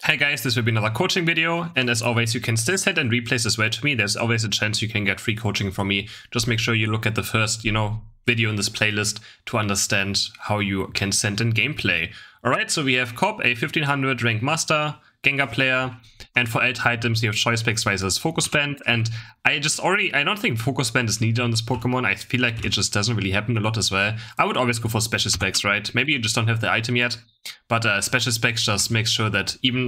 Hey guys, this will be another coaching video, and as always you can still send and replace as well to me. There's always a chance you can get free coaching from me. Just make sure you look at the first, video in this playlist to understand how you can send in gameplay. Alright, so we have Cobb, a 1500 rank master, Gengar player, and for alt items you have choice specs versus focus band, and I don't think focus band is needed on this Pokemon. I feel like it just doesn't really happen a lot as well. I would always go for special specs, right? Maybe you just don't have the item yet, but special specs just makes sure that even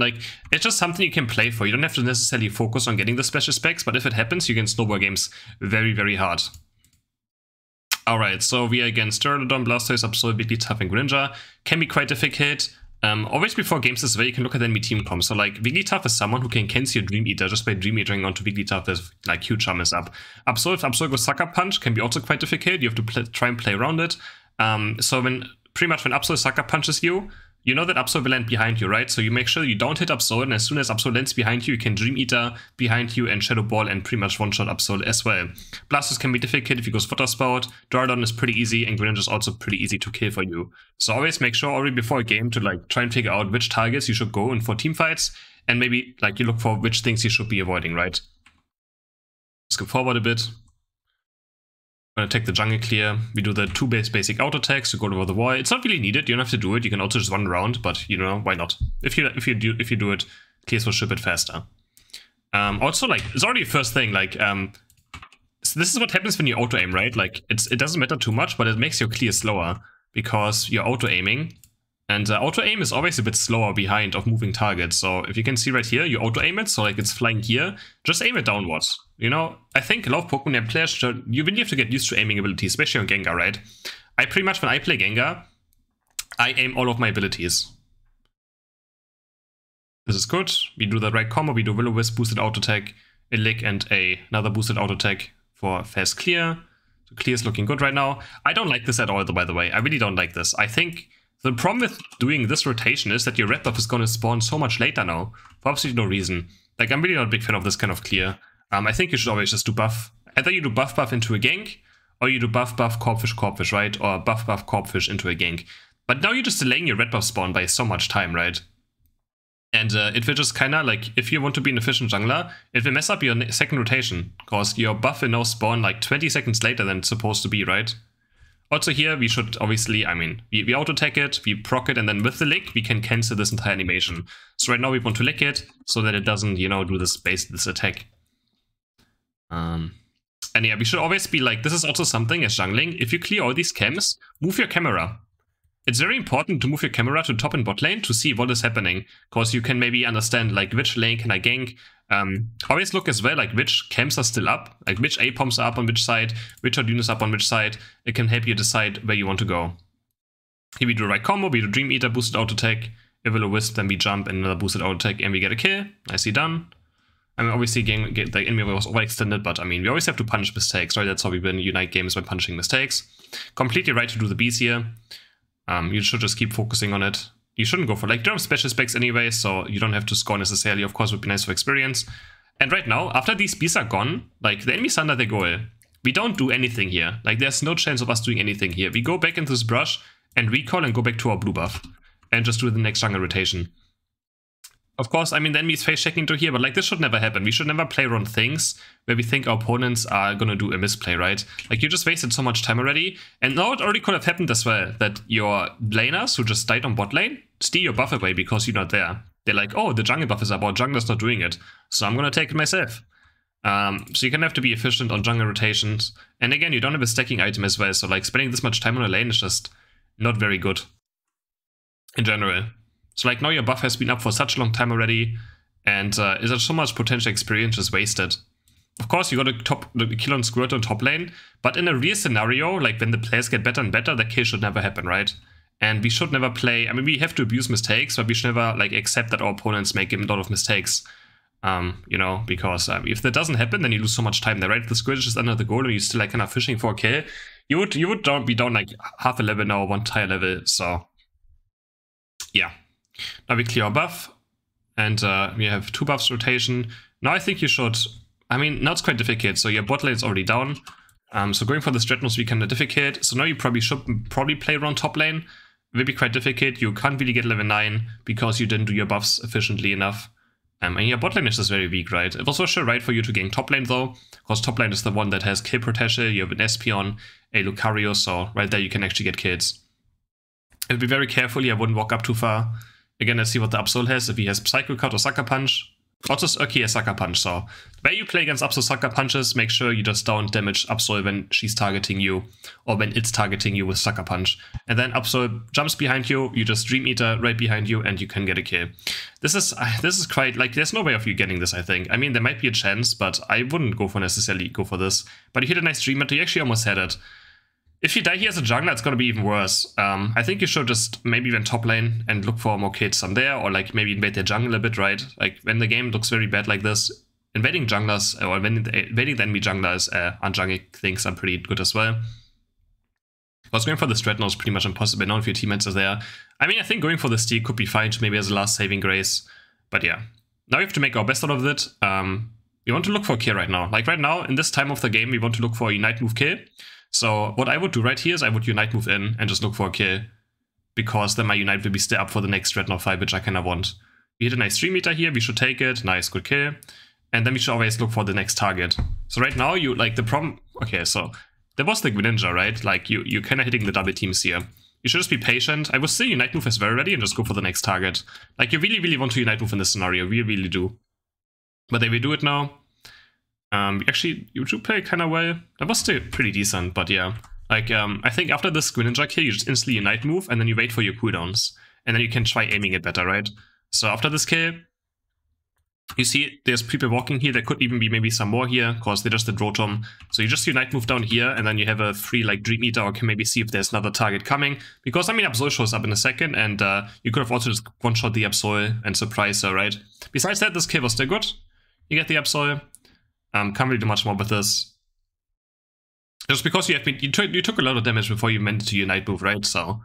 it's just something you can play for. You don't have to necessarily focus on getting the special specs, but if it happens, you can snowball games very, very hard. Alright, so we are against Pteranodon, Blastoise, Absol, Wigglytuff, and Greninja. Can be quite difficult. Always before games as well, you can look at enemy team comp. So Wigglytuff is someone who can cancel your Dream Eater just by Dream Eatering onto Wigglytuff with huge summons up. Absol, if Absol goes Sucker Punch, can be also quite difficult. You have to try and play around it. So pretty much when Absol Sucker Punches you, you know that Absol will land behind you, right? So you make sure you don't hit Absol, and as soon as Absol lands behind you, you can Dream Eater behind you and Shadow Ball and pretty much one-shot Absol as well. Blastoise can be difficult if he goes Water Spout. Pteranodon is pretty easy, and Greninja is also pretty easy to kill for you. So always make sure already before a game to try and figure out which targets you should go in for team fights, and maybe you look for which things you should be avoiding, right? Let's go forward a bit. I'm gonna take the jungle clear. We do the two basic auto attacks to go over the wall. It's not really needed. You don't have to do it. You can also just run around, but why not? If you do it, clears will ship it faster. Also, it's already a first thing. So this is what happens when you auto aim, right? It doesn't matter too much, but it makes your clear slower because you're auto aiming, and auto aim is always a bit slower behind of moving targets. So if you can see right here, you auto aim it, so it's flying here. Just aim it downwards. I think a lot of Pokemon players you really have to get used to aiming abilities, especially on Gengar, right? I pretty much, when I play Gengar, I aim all of my abilities. This is good. We do the right combo. We do Will-O-Wisp, boosted auto attack, a lick, and another boosted auto attack for fast clear. So clear is looking good right now. I don't like this at all, by the way. I really don't like this. I think the problem with doing this rotation is that your red buff is going to spawn so much later now, for absolutely no reason. I'm really not a big fan of this kind of clear. I think you should always just do buff. Either you do buff into a gank, or you do buff Corphish, right? Or buff Corphish into a gank. But now you're just delaying your red buff spawn by so much time, right? And it will just if you want to be an efficient jungler, it will mess up your second rotation, because your buff will now spawn 20 seconds later than it's supposed to be, right? Also here, we should obviously, we auto-attack it, we proc it, and then with the lick, we can cancel this entire animation. So right now we want to lick it, so that it doesn't, do this attack. And yeah, we should always be this is also something as jungling, if you clear all these camps, move your camera. It's very important to move your camera to top and bot lane to see what is happening, because you can maybe understand which lane can I gank. Always look as well which camps are still up, which A-Poms are up on which side, which Arduinos up on which side. It can help you decide where you want to go. Here we do the right combo, we do Dream Eater, boosted auto attack, a Will-O-Wisp, then we jump and another boosted auto attack, and we get a kill. Nicely done. Obviously the enemy was overextended, but we always have to punish mistakes, right? That's how we win Unite games, by punishing mistakes. Completely right to do the Bs here. You should just keep focusing on it. You shouldn't go for you don't have special specs anyway, so you don't have to score necessarily. Of course, it would be nice for experience. And right now, after these Bs are gone, the enemy's under their goal. We don't do anything here. There's no chance of us doing anything here. We go back into this brush and recall and go back to our blue buff. And just do the next jungle rotation. Of course, the enemy is face checking to here, but this should never happen. We should never play around things where we think our opponents are gonna do a misplay, right? You just wasted so much time already. And now it already could have happened as well, that your laners who just died on bot lane steal your buff away because you're not there. They're oh, the jungle buff is up, our jungler's not doing it, so I'm gonna take it myself. So you can have to be efficient on jungle rotations. And again, you don't have a stacking item as well, so spending this much time on a lane is just not very good in general. So now your buff has been up for such a long time already, and is there so much potential experience just wasted. Of course, you got to kill on Squirt on top lane, but in a real scenario, when the players get better and better, that kill should never happen, right? And we should never play, we have to abuse mistakes, but we should never accept that our opponents make a lot of mistakes. Because if that doesn't happen, then you lose so much time there, right? The Squirt is just under the goal and you're still kind of fishing for a kill. You would be down half a level now, one entire level, so yeah. Now we clear our buff, and we have 2 buffs rotation. Now I think you should, now it's quite difficult, so your bot lane is already down. So going for the Stratnos we can difficult. So now you should play around top lane. will be quite difficult. You can't really get level 9 because you didn't do your buffs efficiently enough. And your bot lane is just very weak, right? It was for sure right for you to gank top lane though, because top lane is the one that has kill potential. You have an Espeon, a Lucario, so right there you can actually get kills. I'd be very careful here, I wouldn't walk up too far. Again, let's see what the Absol has, if he has Psycho Cut or Sucker Punch. Also, okay, a Sucker Punch, so where you play against Absol Sucker Punches, make sure you just don't damage Absol when she's targeting you, or when it's targeting you with Sucker Punch. And then Absol jumps behind you, you just Dream Eater right behind you, and you can get a kill. This is quite, like, there's no way of you getting this, I think. I mean, there might be a chance, but I wouldn't necessarily go for this. But you hit a nice Dream Eater, you actually almost had it. If you die here as a jungler, it's gonna be even worse. I think you should just maybe even top lane and look for more kills from there, or like maybe invade their jungle a bit, right? Like when the game looks very bad like this, invading junglers, or invading the enemy junglers on jungle things are pretty good as well. I was going for the Dreadnought is pretty much impossible now if your teammates are there. I mean, I think going for the Steal could be fine, maybe as a last saving grace. But yeah, now we have to make our best out of it. We want to look for a kill right now. Like right now, in this time of the game, we want to look for a Unite move kill. So what I would do right here is I would Unite move in and just look for a kill, because then my Unite will be still up for the next Dreadnought fight, which I kind of want. We hit a nice 3 meter here, we should take it, nice, good kill. And then we should always look for the next target. So right now, you like the problem, okay, so there was the Greninja, right? Like you kind of hitting the double teams here. You should just be patient. I would still Unite move as very ready and just go for the next target. Like you really, really want to Unite move in this scenario, we really do. But they will do it now. Actually, you do play kind of well. That was still pretty decent, but yeah. Like, I think after this Greninja kill, you just instantly Unite move, and then you wait for your cooldowns. And then you can try aiming it better, right? So after this kill, you see there's people walking here. There could even be maybe some more here, because they just did Rotom. So you just Unite move down here, and then you have a free, like, Dream Eater, or can maybe see if there's another target coming. Because, I mean, Absol shows up in a second, and you could have also just one-shot the Absol and surprise her, right? Besides that, this kill was still good. You get the Absol. Can't really do much more with this. Just because you took a lot of damage before you meant to Unite move, right? So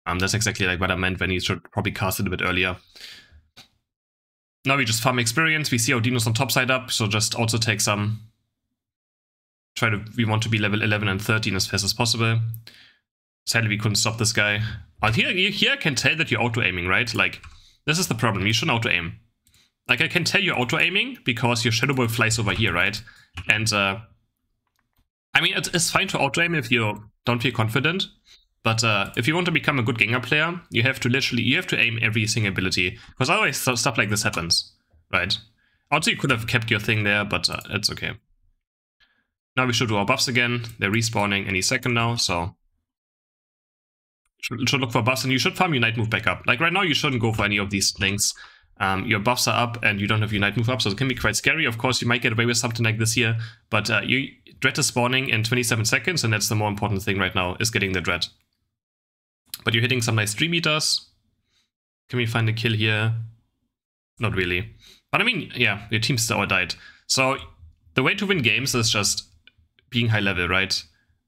that's exactly like what I meant when you should probably cast it a bit earlier. Now we just farm experience. We see our dinos on top side up, so just also take some. We want to be level 11 and 13 as fast as possible. Sadly, we couldn't stop this guy. But here I can tell that you're auto-aiming, right? Like, this is the problem. You shouldn't auto-aim. Like, I can tell you're auto-aiming because your Shadow Ball flies over here, right? And, I mean, it's fine to auto-aim if you don't feel confident. But if you want to become a good Gengar player, you have to aim every single ability. Because otherwise stuff like this happens, right? Also, you could have kept your thing there, but it's okay. Now we should do our buffs again. They're respawning any second now, so... Should look for buffs, and you should farm Unite move back up. Like, right now, you shouldn't go for any of these things. Your buffs are up and you don't have Unite move up, so it can be quite scary. Of course, you might get away with something like this here, but Dread is spawning in 27 seconds, and that's the more important thing right now, is getting the Dread. But you're hitting some nice 3 meters. Can we find a kill here? Not really. But I mean, yeah, your team still died. So the way to win games is just being high level, right?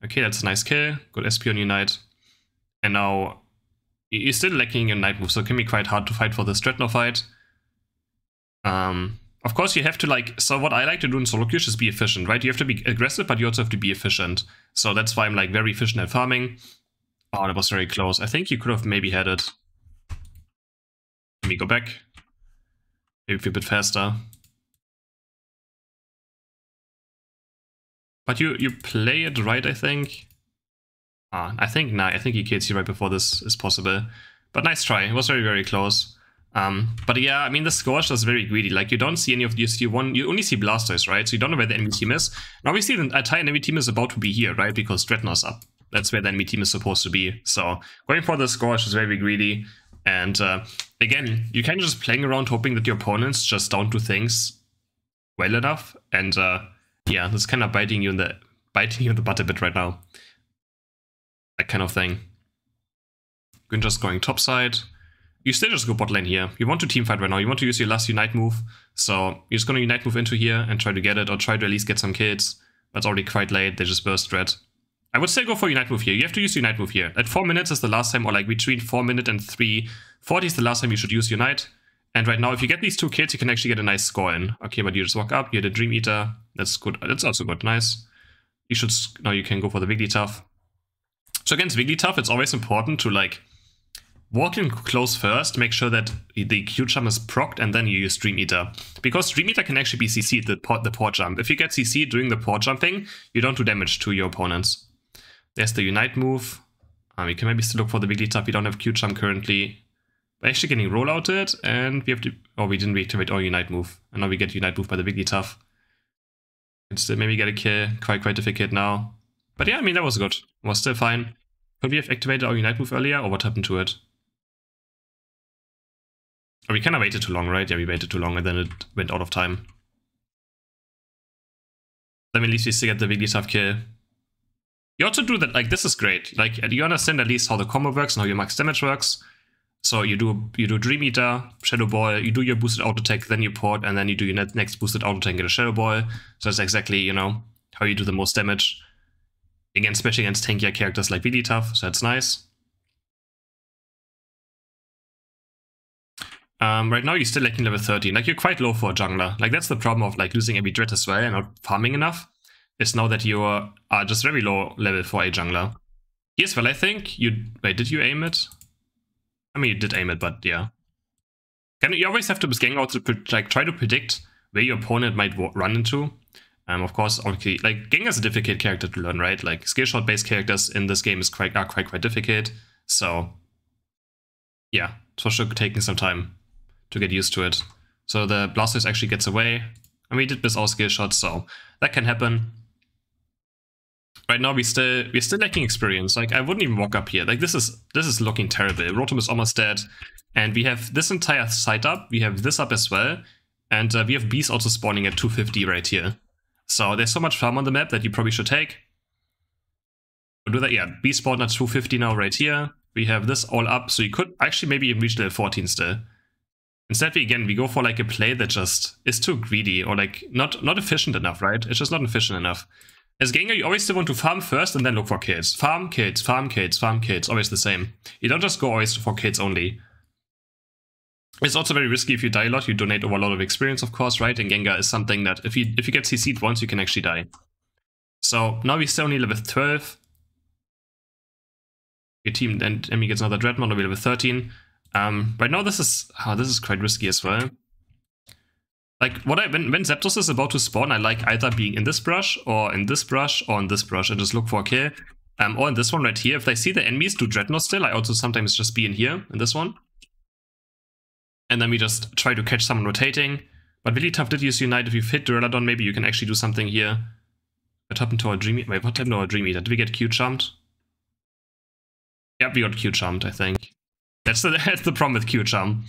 Okay, that's a nice kill. Good SP on Unite. And now you're still lacking your Unite move, so it can be quite hard to fight for this Dreadnought fight. Of course, you have to, like, so what I like to do in solo queue is just be efficient, right? You have to be aggressive, but you also have to be efficient. So that's why I'm, like, very efficient at farming. Oh, that was very close. I think you could have maybe had it. Let me go back. Maybe a bit faster. But you play it right, I think. I think he kills you right before this is possible. But nice try. It was very, very close. But yeah, I mean, the score is just very greedy. Like, you don't see any of these. You only see Blastoise, right? So you don't know where the enemy team is. And obviously, the entire enemy team is about to be here, right? Because Dreadnought's up. That's where the enemy team is supposed to be. So going for the score is just very greedy. And again, you can just playing around hoping that your opponents just don't do things well enough. And yeah, that's kind of biting you in the butt a bit right now. That kind of thing. You're just going top side. You still just go bot lane here. You want to teamfight right now. You want to use your last Unite move. So you're just going to Unite move into here and try to get it, or try to at least get some kills. But it's already quite late. They just burst Dread. I would say go for Unite move here. You have to use Unite move here. At 4 minutes is the last time, or like between 4 minutes and 3:40 is the last time you should use Unite. And right now, if you get these 2 kills, you can actually get a nice score in. Okay, but you just walk up. You had a Dream Eater. That's good. That's also good. Nice. You should, now you can go for the Wigglytuff. So against Wigglytuff, it's always important to, like, walk in close first, make sure that the Q jump is procced, and then you use Dream Eater. Because Dream Eater can actually be CC'd, the port jump. If you get CC'd during the port jumping, you don't do damage to your opponents. There's the Unite move. We can maybe still look for the Wigglytuff. We don't have Q jump currently. We're actually getting rollouted, and we have to... Oh, we didn't reactivate our Unite move. And now we get Unite move by the Wigglytuff. Can still maybe get a kill. Quite difficult now. But yeah, I mean, that was good. It was still fine. Could we have activated our Unite move earlier, or what happened to it? Oh, we kind of waited too long, right? Yeah, we waited too long, and then it went out of time. Then at least we still get the Wigglytuff kill. You also do that, like, this is great. Like, you understand at least how the combo works and how your max damage works. So you do Dream Eater, Shadow Ball, you do your boosted auto attack, then you port, and then you do your next boosted auto attack and get a Shadow Ball. So that's exactly, you know, how you do the most damage. Again, especially against tankier characters like Wigglytuff, so that's nice. Right now you're still lacking level 13. Like, you're quite low for a jungler. Like, that's the problem of like losing every dread as well and not farming enough. Is now that you are just very low level for a jungler. Yes, well, I think you... Wait, did you aim it? I mean, you did aim it, but yeah. You always have to with Gengar to like try to predict where your opponent might run into. Of course, okay, like Gengar is a difficult character to learn, right? Like skill shot based characters in this game are quite difficult. So yeah, it's for sure taking some time to get used to it. So the Blastoise actually gets away, and we did miss our skill shots, so that can happen. Right now we're still lacking experience. Like, I wouldn't even walk up here. Like, this is looking terrible. Rotom is almost dead, and we have this entire site up. We have this up as well, and we have bees also spawning at 250 right here. So there's so much farm on the map that you probably should take. We'll do that. Yeah, bees spawn at 250 now right here. We have this all up, so you could actually maybe even reach level 14 still. Instead, we go for like a play that just is too greedy or like not efficient enough, right? It's just not efficient enough. As Gengar, you always still want to farm first and then look for kills. Farm, kills, farm, kills, farm, kills. Always the same. You don't just go always for kills only. It's also very risky if you die a lot. You donate over a lot of experience, of course, right? And Gengar is something that if you get CC'd once, you can actually die. So now we still only level 12. Your team and enemy gets another Dreadmon, now we level 13. Right now this is quite risky as well. Like, when Zapdos is about to spawn, I like either being in this brush, or in this brush, or in this brush, and just look for a kill. Or in this one right here. If I see the enemies do Dreadnought still, I also sometimes just be in here, in this one. And then we just try to catch someone rotating. But Wigglytuff did use Unite. If you hit Duraludon, maybe you can actually do something here. What happened to our Dream Eater? Wait, what happened to our Dream Eater? Did we get Q-jumped? Yep, we got Q-jumped, I think. That's the problem with Q-jump.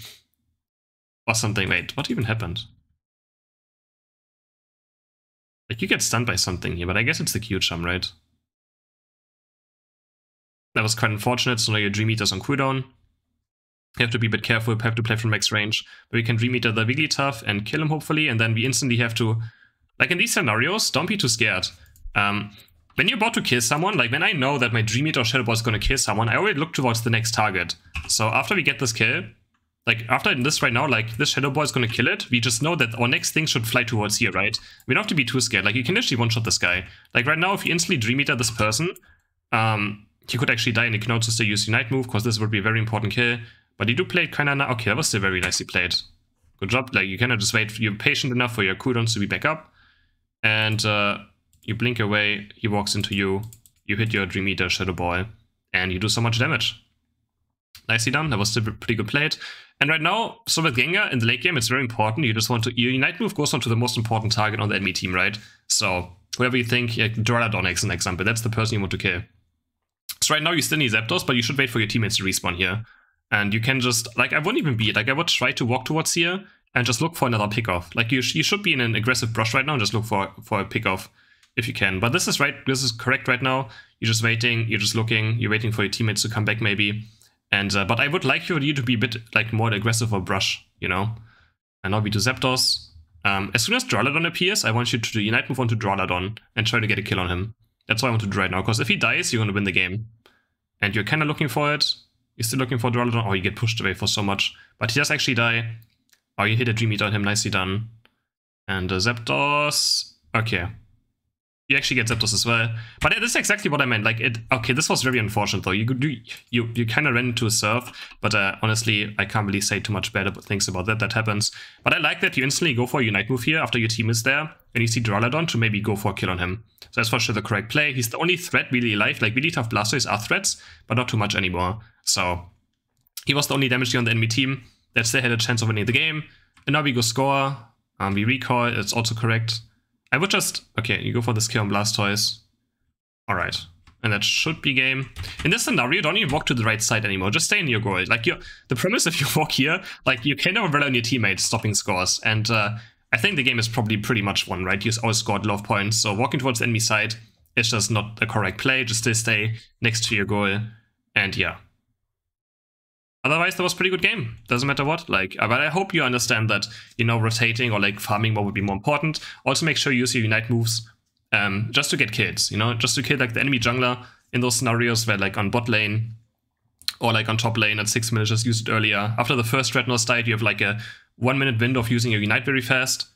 Or something. Wait, what even happened? Like, you get stunned by something here, but I guess it's the Q-jump, right? That was quite unfortunate, so now your Dream Eater's on cooldown. You have to be a bit careful, have to play from max range. But we can Dream Eater the Wigglytuff and kill him, hopefully, and then we instantly have to... Like, in these scenarios, don't be too scared. When you're about to kill someone, like, when I know that my Dream Eater or Shadow Ball is going to kill someone, I already look towards the next target. So after we get this kill... Like, after this right now, like, this Shadow Ball is going to kill it, we just know that our next thing should fly towards here, right? We don't have to be too scared. Like, you can literally one-shot this guy. Like, right now, if you instantly Dream Eater this person, he could actually die, and you can also still use Unite move, because this would be a very important kill. But you do play it kind of... Okay, that was still very nicely played. Good job. Like, you cannot just wait. You're patient enough for your cooldowns to be back up. And you blink away, he walks into you, you hit your Dream Eater Shadow Ball, and you do so much damage. Nicely done. That was still pretty good played. And right now, so with Gengar in the late game, it's very important. You just want to... Your Unite move goes on to the most important target on the enemy team, right? So, whoever you think, like Duraludon is an example, that's the person you want to kill. So right now you still need Zapdos, but you should wait for your teammates to respawn here. And you can just... Like, I wouldn't even be... Like, I would try to walk towards here and just look for another pickoff. Like, you should be in an aggressive brush right now and just look for a pickoff if you can. But this is right... This is correct right now. You're just waiting, you're just looking, you're waiting for your teammates to come back maybe. And but I would like you to be a bit like more aggressive or brush, you know. And now we do Zapdos. As soon as Duraludon appears, I want you to do Unite move onto Duraludon and try to get a kill on him. That's what I want to do right now, because if he dies, you're going to win the game. And you're kind of looking for it. You're still looking for Duraludon. Oh, you get pushed away for so much. But he does actually die. Oh, you hit a Dream Eater on him. Nicely done. And Zapdos. Okay. You actually get Zapdos as well. But this is exactly what I meant. Like, okay, this was very unfortunate, though. You kind of ran into a Surf, but honestly, I can't really say too much bad things about that. That happens. But I like that you instantly go for a Unite move here after your team is there, and you see Duraludon to maybe go for a kill on him. So that's for sure the correct play. He's the only threat really alive. Like, really tough Blastoise are threats, but not too much anymore. So he was the only damage dealer on the enemy team that still had a chance of winning the game. And now we go score. We recall. It's also correct. I would just... Okay, you go for this kill on Blastoise. Alright. And that should be game. In this scenario, don't even walk to the right side anymore. Just stay in your goal. Like, the premise if you walk here, like, you can never rely on your teammates stopping scores. And I think the game is probably pretty much won, right? You all scored low points. So walking towards the enemy side is just not the correct play. Just stay next to your goal. And yeah. Otherwise, that was a pretty good game. Doesn't matter what. Like, but I hope you understand that, you know, rotating or like farming more would be more important. Also, make sure you use your Unite moves just to get kills. You know, just to kill like the enemy jungler in those scenarios where like on bot lane or like on top lane at 6 minutes, just use it earlier. After the first Dreadnought died, you have like a 1 minute window of using your Unite very fast.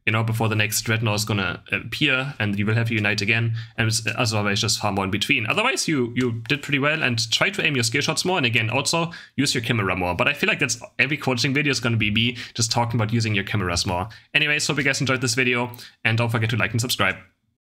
You know, before the next Dreadnought is gonna appear, and you will have your Unite again, and as always, just farm more in between. Otherwise, you did pretty well, and try to aim your skill shots more, and again, also use your camera more. But I feel like that's every coaching video is gonna be me just talking about using your cameras more. Anyways, hope you guys enjoyed this video, and don't forget to like and subscribe.